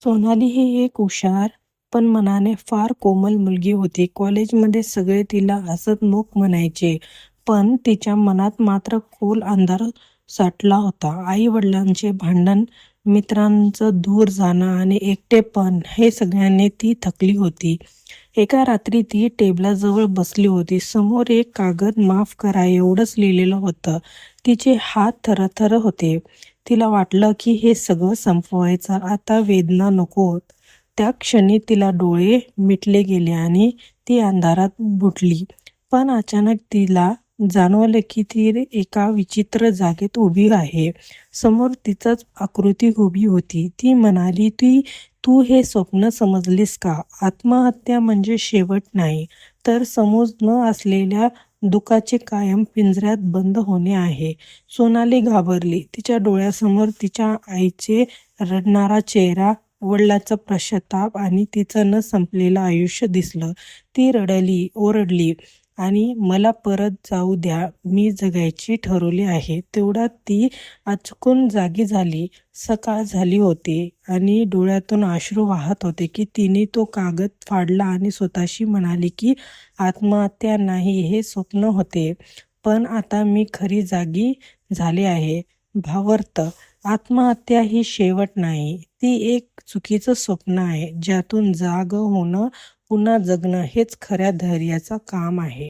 सोनाली ही एक हुशार पण मनाने फार कोमल मुलगी होती. कॉलेजमध्ये सगळे तिला हसतमुख म्हणायचे, पण तिच्या मनात मात्र खोल अंधार साठला होता. आई-वडिलांचे भांडण, मित्रांचं दूर जाणं आणि एकटेपण हे सगळ्यांनी ती थकली होती. एका रात्री ती टेबलाजवळ बसली होती. समोर एक कागद माफ करा एवढंच लिहिलेलं होतं. तिचे हात थरथर होते. तिला वाटलं की हे सगळं संपवायचं, आता वेदना नकोत. त्या क्षणी तिला डोळे मिटले गेले आणि ती अंधारात बुडली. पण अचानक तिला जाणवलं की ती एका विचित्र जागेत उभी आहे. समोर तिचंच आकृती उभी होती. ती म्हणाली, तू हे स्वप्न समजलीस का? आत्महत्या म्हणजे शेवट नाही, तर समज न असलेल्या दुःखाचे कायम पिंजऱ्यात बंद होणे आहे. सोनाली घाबरली. तिच्या डोळ्यासमोर तिच्या आईचे रडणारा चेहरा, वडिलांचा पश्चाताप आणि तिचं न संपलेलं आयुष्य दिसलं. ती रडली, ओरडली आणि मला परत जाऊ द्या, मी जगायची ठरवले आहे. तेवढ्यात ती आचकून जागी झाली. सकाळ झाली होती आणि डोळ्यातून अश्रू वाहत होते की तिने तो कागद फाडला आणि स्वतःशी म्हणाली की आत्महत्या नाही, हे स्वप्न होते. पण आता मी खरी जागी झाले आहे. भावार्थ, आत्महत्या ही शेवट नाही, ती एक चुकीचं स्वप्न आहे, ज्यातून जाग होणं, पुन्हा जगणं हेच खऱ्या धैर्याचं काम आहे.